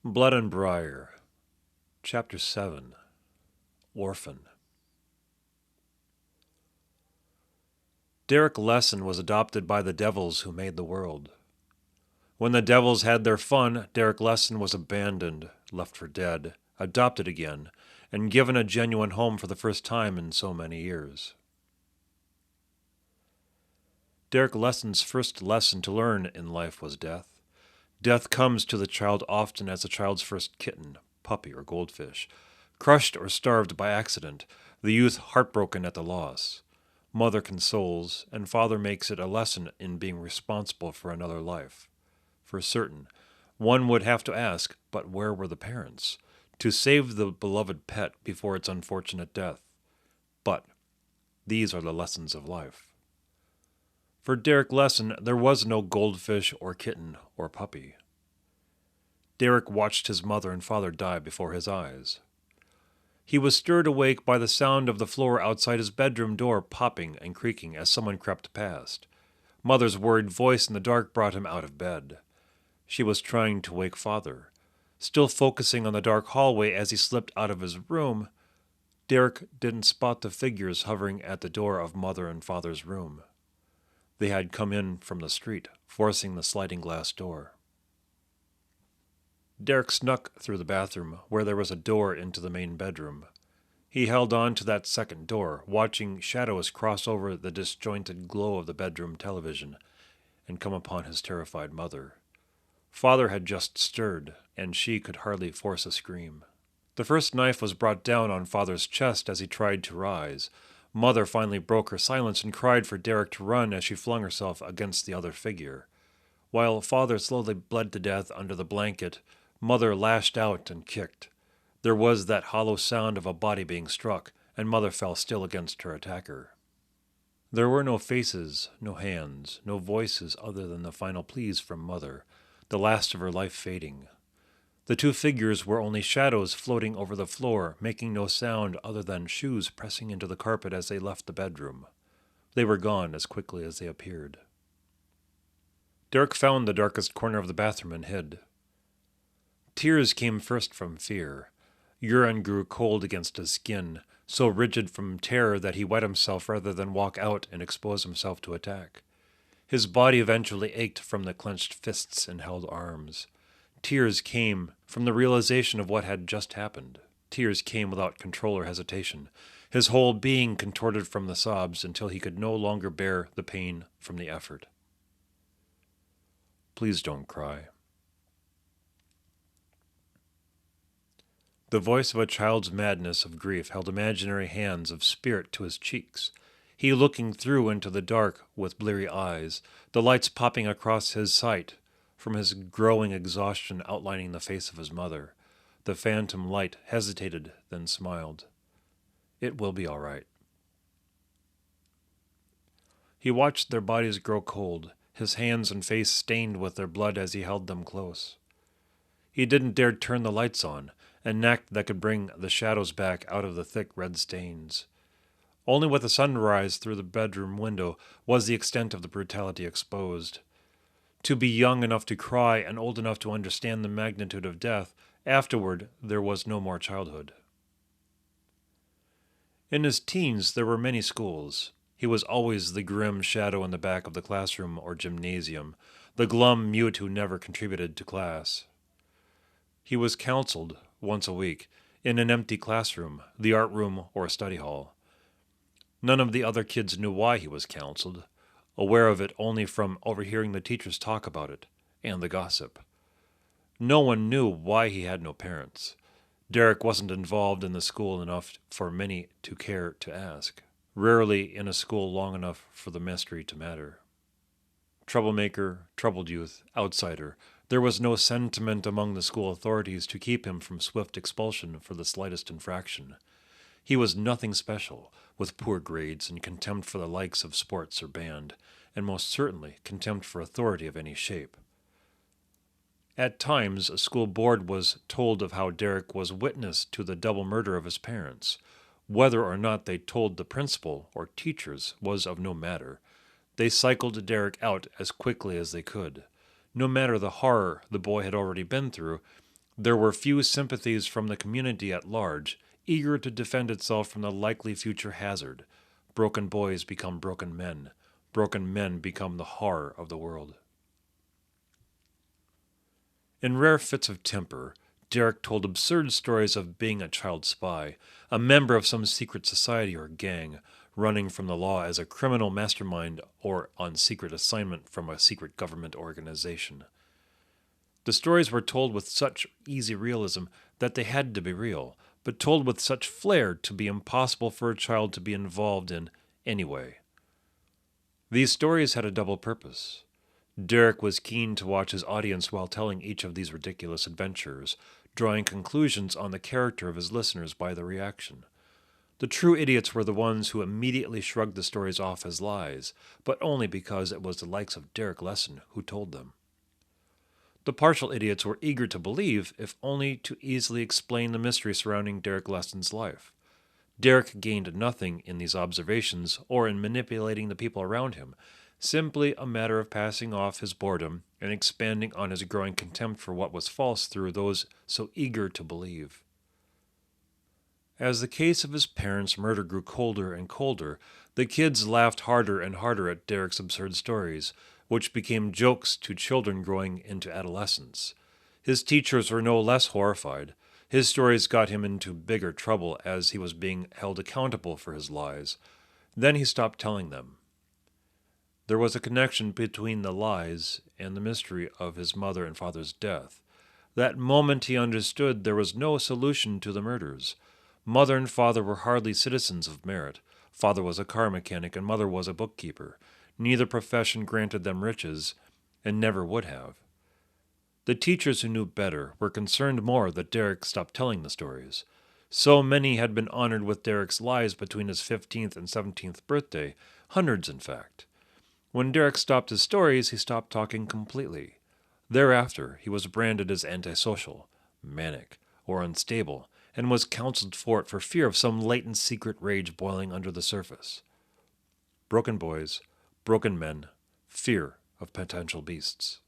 Blood and Briar, Chapter 7, Orphan. Derek Lesson was adopted by the devils who made the world. When the devils had their fun, Derek Lesson was abandoned, left for dead, adopted again, and given a genuine home for the first time in so many years. Derek Lesson's first lesson to learn in life was death. Death comes to the child often as a child's first kitten, puppy, or goldfish. Crushed or starved by accident, the youth heartbroken at the loss. Mother consoles, and father makes it a lesson in being responsible for another life. For certain, one would have to ask, but where were the parents? To save the beloved pet before its unfortunate death. But these are the lessons of life. For Derek Lesson, there was no goldfish or kitten or puppy. Derek watched his mother and father die before his eyes. He was stirred awake by the sound of the floor outside his bedroom door popping and creaking as someone crept past. Mother's worried voice in the dark brought him out of bed. She was trying to wake father. Still focusing on the dark hallway as he slipped out of his room, Derek didn't spot the figures hovering at the door of mother and father's room. They had come in from the street, forcing the sliding glass door. Derek snuck through the bathroom, where there was a door into the main bedroom. He held on to that second door, watching shadows cross over the disjointed glow of the bedroom television, and come upon his terrified mother. Father had just stirred, and she could hardly force a scream. The first knife was brought down on father's chest as he tried to rise. Mother finally broke her silence and cried for Derek to run as she flung herself against the other figure. While father slowly bled to death under the blanket, mother lashed out and kicked. There was that hollow sound of a body being struck, and mother fell still against her attacker. There were no faces, no hands, no voices other than the final pleas from mother, the last of her life fading. The two figures were only shadows floating over the floor, making no sound other than shoes pressing into the carpet as they left the bedroom. They were gone as quickly as they appeared. Derek found the darkest corner of the bathroom and hid. Tears came first from fear. Urine grew cold against his skin, so rigid from terror that he wet himself rather than walk out and expose himself to attack. His body eventually ached from the clenched fists and held arms. Tears came from the realization of what had just happened. Tears came without control or hesitation. His whole being contorted from the sobs until he could no longer bear the pain from the effort. Please don't cry. The voice of a child's madness of grief held imaginary hands of spirit to his cheeks. He looking through into the dark with bleary eyes, the lights popping across his sight, from his growing exhaustion outlining the face of his mother. The phantom light hesitated, then smiled. It will be all right. He watched their bodies grow cold, his hands and face stained with their blood as he held them close. He didn't dare turn the lights on, an act that could bring the shadows back out of the thick red stains. Only with the sunrise through the bedroom window was the extent of the brutality exposed. To be young enough to cry and old enough to understand the magnitude of death, afterward there was no more childhood. In his teens there were many schools. He was always the grim shadow in the back of the classroom or gymnasium, the glum mute who never contributed to class. He was counseled, once a week, in an empty classroom, the art room, or study hall. None of the other kids knew why he was counseled, aware of it only from overhearing the teachers talk about it, and the gossip. No one knew why he had no parents. Derek wasn't involved in the school enough for many to care to ask. Rarely in a school long enough for the mystery to matter. Troublemaker, troubled youth, outsider, there was no sentiment among the school authorities to keep him from swift expulsion for the slightest infraction. He was nothing special, with poor grades and contempt for the likes of sports or band, and most certainly contempt for authority of any shape. At times, a school board was told of how Derek was witness to the double murder of his parents. Whether or not they told the principal or teachers was of no matter. They cycled Derek out as quickly as they could. No matter the horror the boy had already been through, There were few sympathies from the community at large, eager to defend itself from the likely future hazard. Broken boys become broken men. Broken men become the horror of the world. In rare fits of temper, Derek told absurd stories of being a child spy, a member of some secret society or gang, running from the law as a criminal mastermind or on secret assignment from a secret government organization. The stories were told with such easy realism that they had to be real, but told with such flair to be impossible for a child to be involved in anyway. These stories had a double purpose. Derek was keen to watch his audience while telling each of these ridiculous adventures, drawing conclusions on the character of his listeners by the reaction. The true idiots were the ones who immediately shrugged the stories off as lies, but only because it was the likes of Derek Lesson who told them. The partial idiots were eager to believe, if only to easily explain the mystery surrounding Derek Lesson's life. Derek gained nothing in these observations or in manipulating the people around him, simply a matter of passing off his boredom and expanding on his growing contempt for what was false through those so eager to believe. As the case of his parents' murder grew colder and colder, the kids laughed harder and harder at Derek's absurd stories, which became jokes to children growing into adolescence. His teachers were no less horrified. His stories got him into bigger trouble as he was being held accountable for his lies. Then he stopped telling them. There was a connection between the lies and the mystery of his mother and father's death. That moment he understood there was no solution to the murders. Mother and father were hardly citizens of merit. Father was a car mechanic and mother was a bookkeeper. Neither profession granted them riches, and never would have. The teachers who knew better were concerned more that Derek stopped telling the stories. So many had been honored with Derek's lies between his 15th and 17th birthday, hundreds in fact. When Derek stopped his stories, he stopped talking completely. Thereafter, he was branded as antisocial, manic, or unstable, and was counseled for it for fear of some latent secret rage boiling under the surface. Broken boys, broken men, fear of potential beasts.